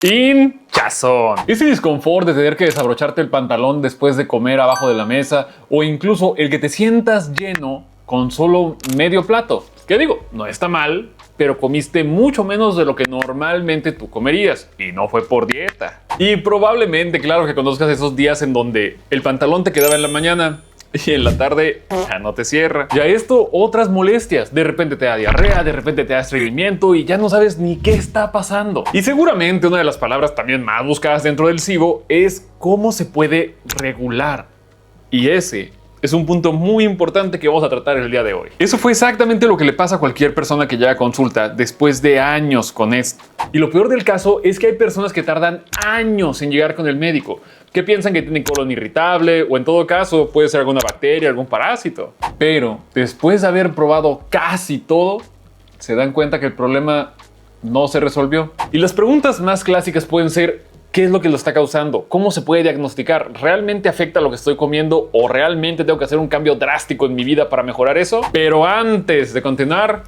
hinchazón. Ese disconfort de tener que desabrocharte el pantalón después de comer abajo de la mesa, o incluso el que te sientas lleno con solo medio plato. Que digo, no está mal, pero comiste mucho menos de lo que normalmente tú comerías, y no fue por dieta. Y probablemente, claro, que conozcas esos días en donde el pantalón te quedaba en la mañana y en la tarde ya no te cierra. Y a esto otras molestias. De repente te da diarrea, de repente te da estreñimiento y ya no sabes ni qué está pasando. Y seguramente una de las palabras también más buscadas dentro del SIBO es cómo se puede regular. Y ese es un punto muy importante que vamos a tratar el día de hoy. Eso fue exactamente lo que le pasa a cualquier persona que llega a consulta después de años con esto. Y lo peor del caso es que hay personas que tardan años en llegar con el médico, que piensan que tienen colon irritable o en todo caso puede ser alguna bacteria, algún parásito. Pero después de haber probado casi todo, se dan cuenta que el problema no se resolvió. Y las preguntas más clásicas pueden ser: ¿qué es lo que lo está causando? ¿Cómo se puede diagnosticar? ¿Realmente afecta lo que estoy comiendo o realmente tengo que hacer un cambio drástico en mi vida para mejorar eso? Pero antes de continuar,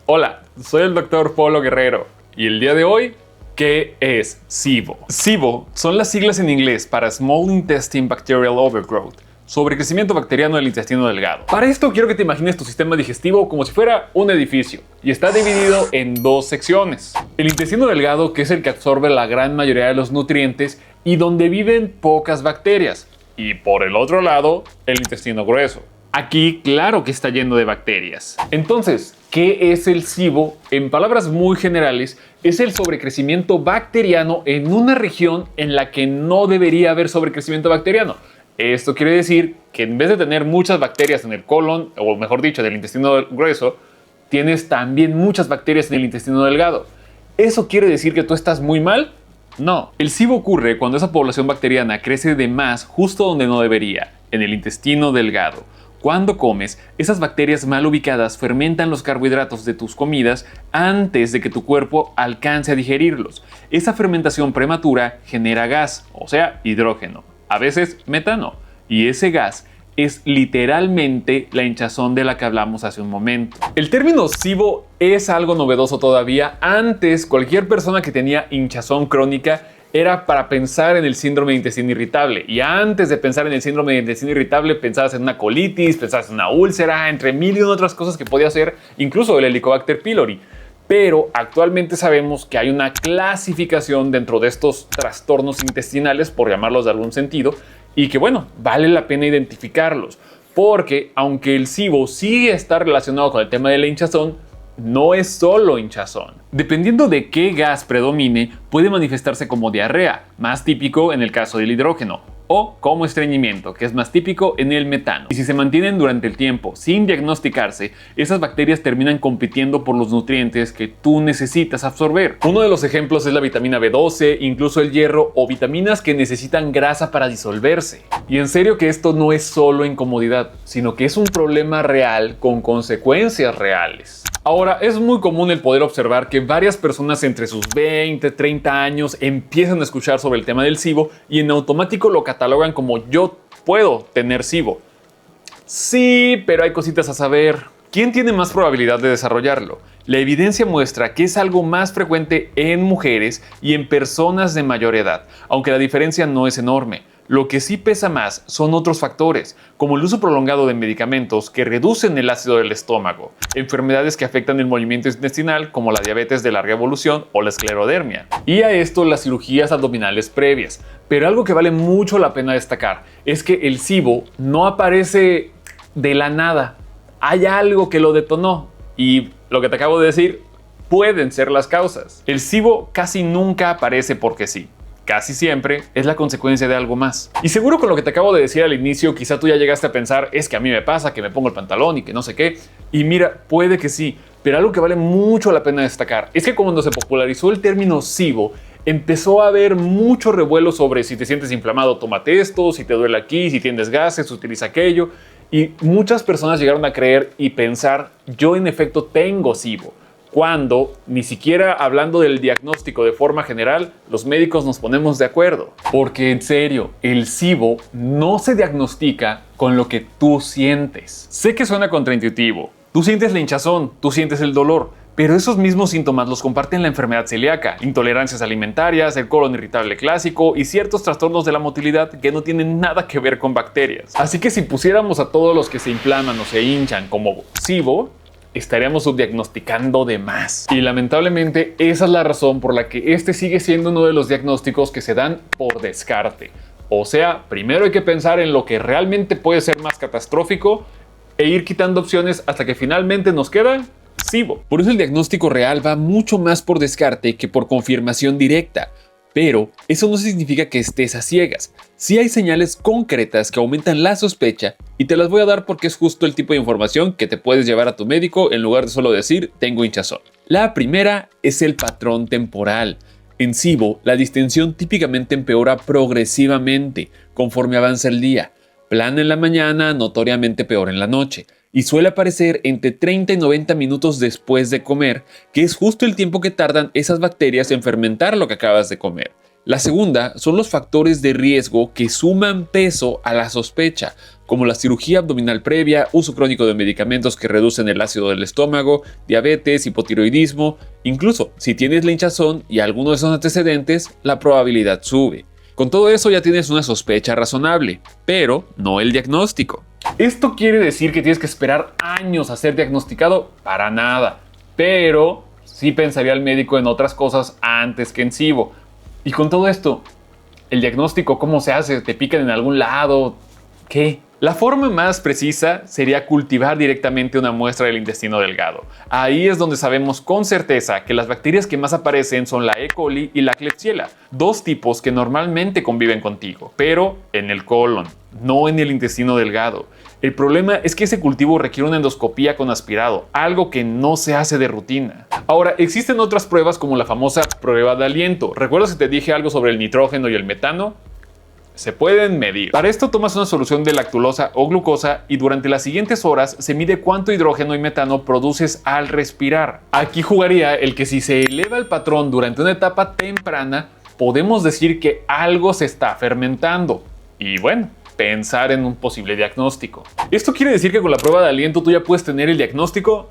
hola, soy el Dr. Polo Guerrero y el día de hoy, ¿qué es SIBO? SIBO son las siglas en inglés para Small Intestine Bacterial Overgrowth, sobrecrecimiento bacteriano del intestino delgado. Para esto quiero que te imagines tu sistema digestivo como si fuera un edificio y está dividido en dos secciones. El intestino delgado, que es el que absorbe la gran mayoría de los nutrientes y donde viven pocas bacterias. Y por el otro lado, el intestino grueso. Aquí, claro que está lleno de bacterias. Entonces, ¿qué es el SIBO? En palabras muy generales, es el sobrecrecimiento bacteriano en una región en la que no debería haber sobrecrecimiento bacteriano. Esto quiere decir que en vez de tener muchas bacterias en el colon, o mejor dicho, del intestino grueso, tienes también muchas bacterias en el intestino delgado. ¿Eso quiere decir que tú estás muy mal? No. El SIBO ocurre cuando esa población bacteriana crece de más justo donde no debería, en el intestino delgado. Cuando comes, esas bacterias mal ubicadas fermentan los carbohidratos de tus comidas antes de que tu cuerpo alcance a digerirlos. Esa fermentación prematura genera gas, o sea, hidrógeno. A veces metano, y ese gas es literalmente la hinchazón de la que hablamos hace un momento. El término SIBO es algo novedoso todavía. Antes, cualquier persona que tenía hinchazón crónica era para pensar en el síndrome de intestino irritable, y antes de pensar en el síndrome de intestino irritable pensabas en una colitis, pensabas en una úlcera, entre mil y otras cosas que podía ser incluso el Helicobacter pylori. Pero actualmente sabemos que hay una clasificación dentro de estos trastornos intestinales, por llamarlos de algún sentido, y que bueno, vale la pena identificarlos, porque aunque el SIBO sí está relacionado con el tema de la hinchazón, no es solo hinchazón. Dependiendo de qué gas predomine, puede manifestarse como diarrea, más típico en el caso del hidrógeno, o como estreñimiento, que es más típico en el metano. Y si se mantienen durante el tiempo sin diagnosticarse, esas bacterias terminan compitiendo por los nutrientes que tú necesitas absorber. Uno de los ejemplos es la vitamina B12, incluso el hierro o vitaminas que necesitan grasa para disolverse. Y en serio que esto no es solo incomodidad, sino que es un problema real con consecuencias reales. Ahora, es muy común el poder observar que varias personas entre sus 20, 30 años empiezan a escuchar sobre el tema del SIBO y en automático lo catalogan como yo puedo tener SIBO. Sí, pero hay cositas a saber. ¿Quién tiene más probabilidad de desarrollarlo? La evidencia muestra que es algo más frecuente en mujeres y en personas de mayor edad, aunque la diferencia no es enorme. Lo que sí pesa más son otros factores, como el uso prolongado de medicamentos que reducen el ácido del estómago, enfermedades que afectan el movimiento intestinal como la diabetes de larga evolución o la esclerodermia, y a esto las cirugías abdominales previas. Pero algo que vale mucho la pena destacar es que el SIBO no aparece de la nada. Hay algo que lo detonó y lo que te acabo de decir pueden ser las causas. El SIBO casi nunca aparece porque sí. Casi siempre es la consecuencia de algo más. Y seguro con lo que te acabo de decir al inicio, quizá tú ya llegaste a pensar, es que a mí me pasa, que me pongo el pantalón y que no sé qué. Y mira, puede que sí, pero algo que vale mucho la pena destacar es que cuando se popularizó el término SIBO, empezó a haber mucho revuelo sobre si te sientes inflamado, tómate esto, si te duele aquí, si tienes gases, utiliza aquello. Y muchas personas llegaron a creer y pensar, yo en efecto tengo SIBO, cuando ni siquiera hablando del diagnóstico de forma general, los médicos nos ponemos de acuerdo. Porque en serio, el SIBO no se diagnostica con lo que tú sientes. Sé que suena contraintuitivo. Tú sientes la hinchazón, tú sientes el dolor, Pero esos mismos síntomas los comparten la enfermedad celíaca, intolerancias alimentarias, el colon irritable clásico y ciertos trastornos de la motilidad que no tienen nada que ver con bacterias. Así que si pusiéramos a todos los que se inflaman o se hinchan como SIBO, estaríamos subdiagnosticando de más. Y lamentablemente esa es la razón por la que este sigue siendo uno de los diagnósticos que se dan por descarte. O sea, primero hay que pensar en lo que realmente puede ser más catastrófico e ir quitando opciones hasta que finalmente nos queda SIBO. Por eso el diagnóstico real va mucho más por descarte que por confirmación directa. Pero eso no significa que estés a ciegas. Sí hay señales concretas que aumentan la sospecha y te las voy a dar porque es justo el tipo de información que te puedes llevar a tu médico en lugar de solo decir tengo hinchazón. La primera es el patrón temporal. En SIBO, la distensión típicamente empeora progresivamente conforme avanza el día. Plana en la mañana, notoriamente peor en la noche. Y suele aparecer entre 30 y 90 minutos después de comer, que es justo el tiempo que tardan esas bacterias en fermentar lo que acabas de comer. La segunda son los factores de riesgo que suman peso a la sospecha, como la cirugía abdominal previa, uso crónico de medicamentos que reducen el ácido del estómago, diabetes, hipotiroidismo. Incluso si tienes la hinchazón y alguno de esos antecedentes, la probabilidad sube. Con todo eso ya tienes una sospecha razonable, pero no el diagnóstico. ¿Esto quiere decir que tienes que esperar años a ser diagnosticado? Para nada, pero sí pensaría el médico en otras cosas antes que en SIBO. Y con todo esto, ¿el diagnóstico cómo se hace? ¿Te pican en algún lado? ¿Qué? La forma más precisa sería cultivar directamente una muestra del intestino delgado. Ahí es donde sabemos con certeza que las bacterias que más aparecen son la E. coli y la Klebsiella, dos tipos que normalmente conviven contigo, pero en el colon, no en el intestino delgado. El problema es que ese cultivo requiere una endoscopía con aspirado, algo que no se hace de rutina. Ahora, existen otras pruebas como la famosa prueba de aliento. ¿Recuerdas que te dije algo sobre el nitrógeno y el metano? Se pueden medir. Para esto tomas una solución de lactulosa o glucosa y durante las siguientes horas se mide cuánto hidrógeno y metano produces al respirar. Aquí jugaría el que si se eleva el patrón durante una etapa temprana, podemos decir que algo se está fermentando. Y bueno, pensar en un posible diagnóstico. ¿Esto quiere decir que con la prueba de aliento tú ya puedes tener el diagnóstico?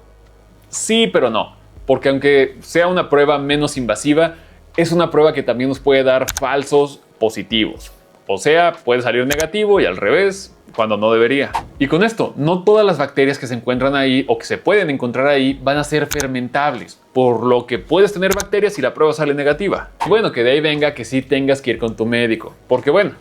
Sí, pero no. Porque aunque sea una prueba menos invasiva, es una prueba que también nos puede dar falsos positivos. O sea, puede salir negativo y al revés, cuando no debería. Y con esto, no todas las bacterias que se encuentran ahí o que se pueden encontrar ahí van a ser fermentables, por lo que puedes tener bacterias si la prueba sale negativa. Y bueno, que de ahí venga que sí tengas que ir con tu médico, porque bueno,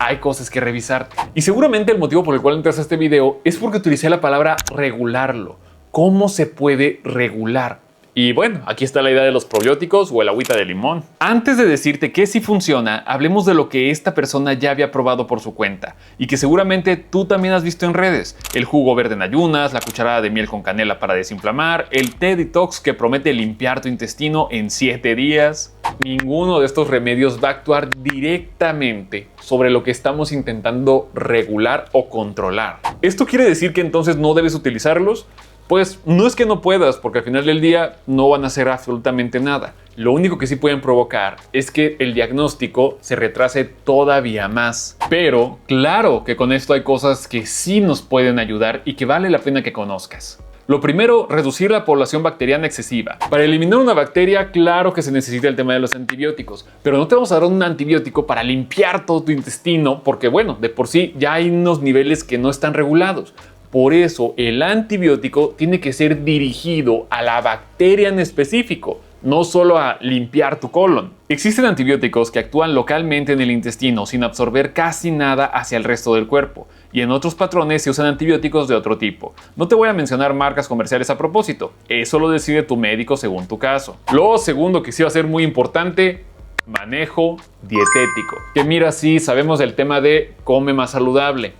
hay cosas que revisar. Y seguramente el motivo por el cual entras a este video es porque utilicé la palabra regularlo. ¿Cómo se puede regular? Y bueno, aquí está la idea de los probióticos o el agüita de limón. Antes de decirte que sí funciona, hablemos de lo que esta persona ya había probado por su cuenta y que seguramente tú también has visto en redes. El jugo verde en ayunas, la cucharada de miel con canela para desinflamar, el té detox que promete limpiar tu intestino en 7 días. Ninguno de estos remedios va a actuar directamente sobre lo que estamos intentando regular o controlar. ¿Esto quiere decir que entonces no debes utilizarlos? Pues no es que no puedas, porque al final del día no van a hacer absolutamente nada. Lo único que sí pueden provocar es que el diagnóstico se retrase todavía más. Pero claro que con esto hay cosas que sí nos pueden ayudar y que vale la pena que conozcas. Lo primero, reducir la población bacteriana excesiva. Para eliminar una bacteria, claro que se necesita el tema de los antibióticos, pero no te vamos a dar un antibiótico para limpiar todo tu intestino, porque bueno, de por sí ya hay unos niveles que no están regulados. Por eso, el antibiótico tiene que ser dirigido a la bacteria en específico, no solo a limpiar tu colon. Existen antibióticos que actúan localmente en el intestino sin absorber casi nada hacia el resto del cuerpo, y en otros patrones se usan antibióticos de otro tipo. No te voy a mencionar marcas comerciales a propósito, eso lo decide tu médico según tu caso. Lo segundo que sí va a ser muy importante, manejo dietético. Que mira, sí, sabemos del tema de come más saludable.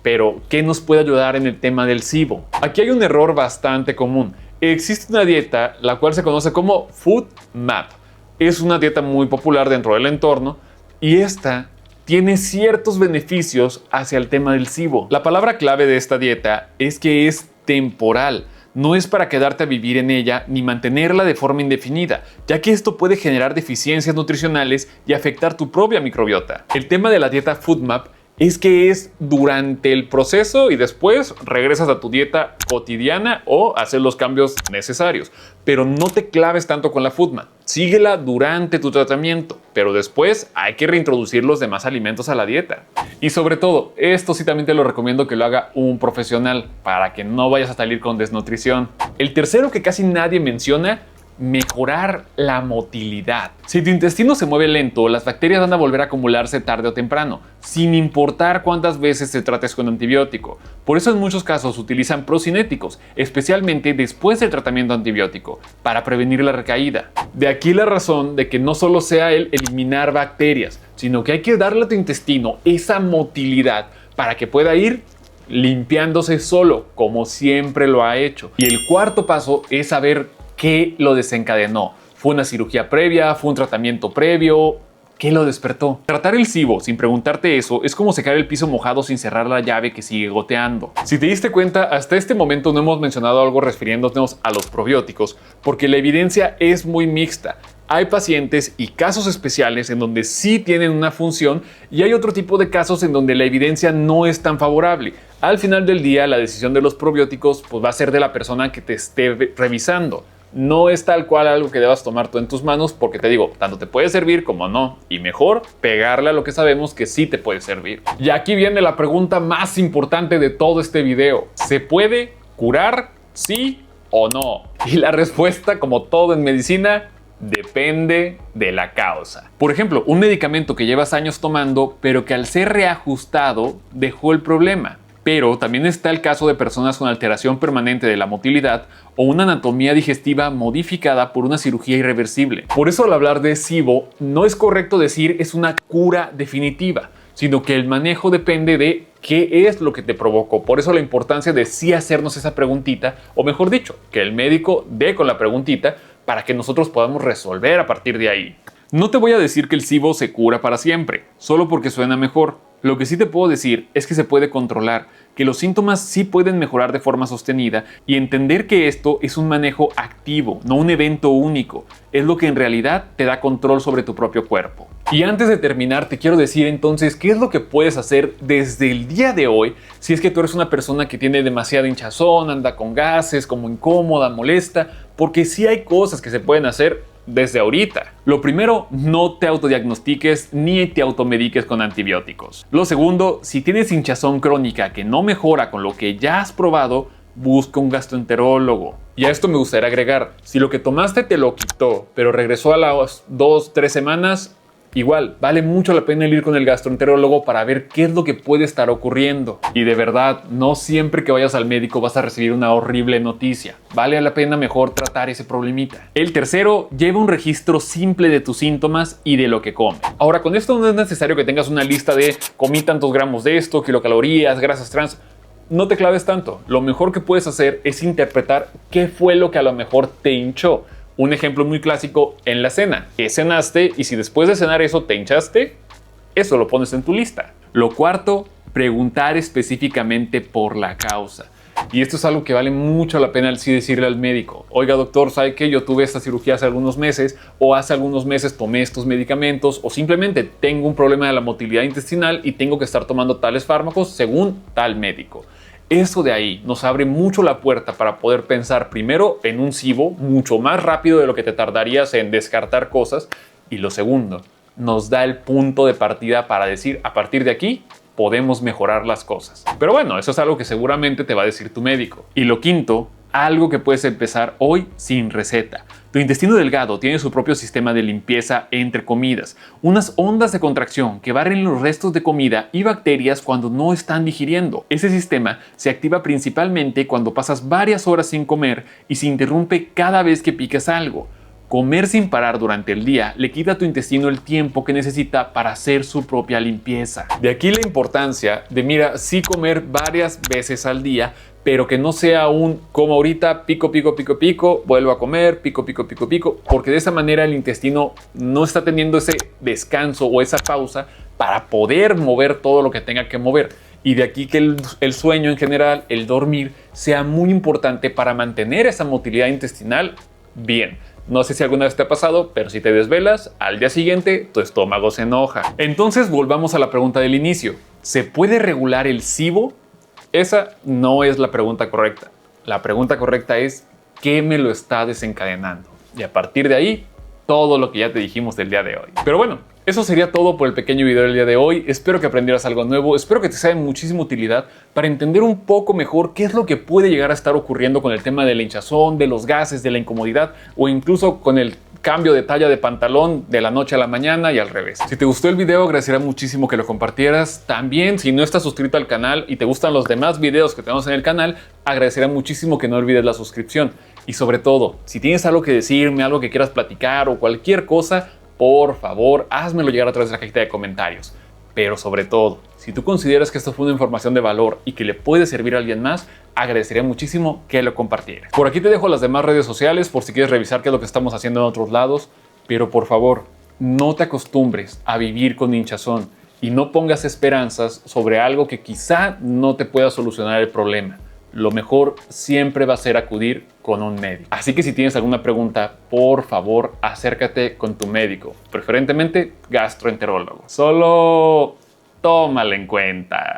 Pero, ¿qué nos puede ayudar en el tema del SIBO? Aquí hay un error bastante común. Existe una dieta la cual se conoce como FODMAP. Es una dieta muy popular dentro del entorno y esta tiene ciertos beneficios hacia el tema del SIBO. La palabra clave de esta dieta es que es temporal. No es para quedarte a vivir en ella ni mantenerla de forma indefinida, ya que esto puede generar deficiencias nutricionales y afectar tu propia microbiota. El tema de la dieta FODMAP es que es durante el proceso y después regresas a tu dieta cotidiana o hacer los cambios necesarios. Pero no te claves tanto con la FODMAP. Síguela durante tu tratamiento, pero después hay que reintroducir los demás alimentos a la dieta. Y sobre todo, esto sí también te lo recomiendo que lo haga un profesional para que no vayas a salir con desnutrición. El tercero que casi nadie menciona: mejorar la motilidad. Si tu intestino se mueve lento, las bacterias van a volver a acumularse tarde o temprano, sin importar cuántas veces te trates con antibiótico. Por eso en muchos casos utilizan procinéticos, especialmente después del tratamiento antibiótico, para prevenir la recaída. De aquí la razón de que no solo sea el eliminar bacterias, sino que hay que darle a tu intestino esa motilidad para que pueda ir limpiándose solo, como siempre lo ha hecho. Y el cuarto paso es saber ¿qué lo desencadenó? ¿Fue una cirugía previa? ¿Fue un tratamiento previo? ¿Qué lo despertó? Tratar el SIBO sin preguntarte eso es como secar el piso mojado sin cerrar la llave que sigue goteando. Si te diste cuenta, hasta este momento no hemos mencionado algo refiriéndonos a los probióticos, porque la evidencia es muy mixta. Hay pacientes y casos especiales en donde sí tienen una función y hay otro tipo de casos en donde la evidencia no es tan favorable. Al final del día, la decisión de los probióticos pues, va a ser de la persona que te esté revisando. No es tal cual algo que debas tomar tú en tus manos porque te digo, tanto te puede servir como no. Y mejor pegarle a lo que sabemos que sí te puede servir. Y aquí viene la pregunta más importante de todo este video. ¿Se puede curar? ¿Sí o no? Y la respuesta, como todo en medicina, depende de la causa. Por ejemplo, un medicamento que llevas años tomando, pero que al ser reajustado dejó el problema. Pero también está el caso de personas con alteración permanente de la motilidad o una anatomía digestiva modificada por una cirugía irreversible. Por eso al hablar de SIBO, no es correcto decir es una cura definitiva, sino que el manejo depende de qué es lo que te provocó. Por eso la importancia de sí hacernos esa preguntita, o mejor dicho, que el médico dé con la preguntita para que nosotros podamos resolver a partir de ahí. No te voy a decir que el SIBO se cura para siempre, solo porque suena mejor. Lo que sí te puedo decir es que se puede controlar, que los síntomas sí pueden mejorar de forma sostenida y entender que esto es un manejo activo, no un evento único. Es lo que en realidad te da control sobre tu propio cuerpo. Y antes de terminar, te quiero decir entonces qué es lo que puedes hacer desde el día de hoy si es que tú eres una persona que tiene demasiada hinchazón, anda con gases, como incómoda, molesta, porque sí hay cosas que se pueden hacer desde ahorita. Lo primero, no te autodiagnostiques ni te automediques con antibióticos. Lo segundo, si tienes hinchazón crónica que no mejora con lo que ya has probado, busca un gastroenterólogo. Y a esto me gustaría agregar, si lo que tomaste te lo quitó, pero regresó a las 2-3 semanas, igual, vale mucho la pena ir con el gastroenterólogo para ver qué es lo que puede estar ocurriendo. Y de verdad, no siempre que vayas al médico vas a recibir una horrible noticia. Vale la pena mejor tratar ese problemita. El tercero, lleva un registro simple de tus síntomas y de lo que comes. Ahora, con esto no es necesario que tengas una lista de comí tantos gramos de esto, kilocalorías, grasas trans. No te claves tanto. Lo mejor que puedes hacer es interpretar qué fue lo que a lo mejor te hinchó. Un ejemplo muy clásico en la cena. ¿Qué cenaste? Y si después de cenar eso te hinchaste, eso lo pones en tu lista. Lo cuarto, preguntar específicamente por la causa. Y esto es algo que vale mucho la pena sí decirle al médico. Oiga, doctor, ¿sabe qué? Yo tuve esta cirugía hace algunos meses, o hace algunos meses tomé estos medicamentos, o simplemente tengo un problema de la motilidad intestinal y tengo que estar tomando tales fármacos según tal médico. Eso de ahí nos abre mucho la puerta para poder pensar primero en un SIBO mucho más rápido de lo que te tardarías en descartar cosas. Y lo segundo, nos da el punto de partida para decir a partir de aquí podemos mejorar las cosas. Pero bueno, eso es algo que seguramente te va a decir tu médico. Y lo quinto, algo que puedes empezar hoy sin receta. Tu intestino delgado tiene su propio sistema de limpieza entre comidas, unas ondas de contracción que barren los restos de comida y bacterias cuando no están digiriendo. Ese sistema se activa principalmente cuando pasas varias horas sin comer y se interrumpe cada vez que picas algo. Comer sin parar durante el día le quita a tu intestino el tiempo que necesita para hacer su propia limpieza. De aquí la importancia de, sí comer varias veces al día, pero que no sea un como ahorita, pico, vuelvo a comer, pico, porque de esa manera el intestino no está teniendo ese descanso o esa pausa para poder mover todo lo que tenga que mover. Y de aquí que el sueño en general, el dormir, sea muy importante para mantener esa motilidad intestinal bien. No sé si alguna vez te ha pasado, pero si te desvelas, al día siguiente tu estómago se enoja. Entonces volvamos a la pregunta del inicio. ¿Se puede regular el SIBO? Esa no es la pregunta correcta. La pregunta correcta es ¿qué me lo está desencadenando? Y a partir de ahí, todo lo que ya te dijimos del día de hoy. Pero bueno, eso sería todo por el pequeño video del día de hoy. Espero que aprendieras algo nuevo. Espero que te sea de muchísima utilidad para entender un poco mejor qué es lo que puede llegar a estar ocurriendo con el tema de la hinchazón, de los gases, de la incomodidad o incluso con el cambio de talla de pantalón de la noche a la mañana y al revés. Si te gustó el video, agradecería muchísimo que lo compartieras. También, si no estás suscrito al canal y te gustan los demás videos que tenemos en el canal, agradecería muchísimo que no olvides la suscripción. Y sobre todo, si tienes algo que decirme, algo que quieras platicar o cualquier cosa, por favor, házmelo llegar a través de la cajita de comentarios. Pero sobre todo, si tú consideras que esto fue una información de valor y que le puede servir a alguien más, agradecería muchísimo que lo compartieras. Por aquí te dejo las demás redes sociales por si quieres revisar qué es lo que estamos haciendo en otros lados. Pero por favor, no te acostumbres a vivir con hinchazón y no pongas esperanzas sobre algo que quizá no te pueda solucionar el problema. Lo mejor siempre va a ser acudir con un médico. Así que si tienes alguna pregunta, por favor, acércate con tu médico, preferentemente gastroenterólogo. Solo tómala en cuenta.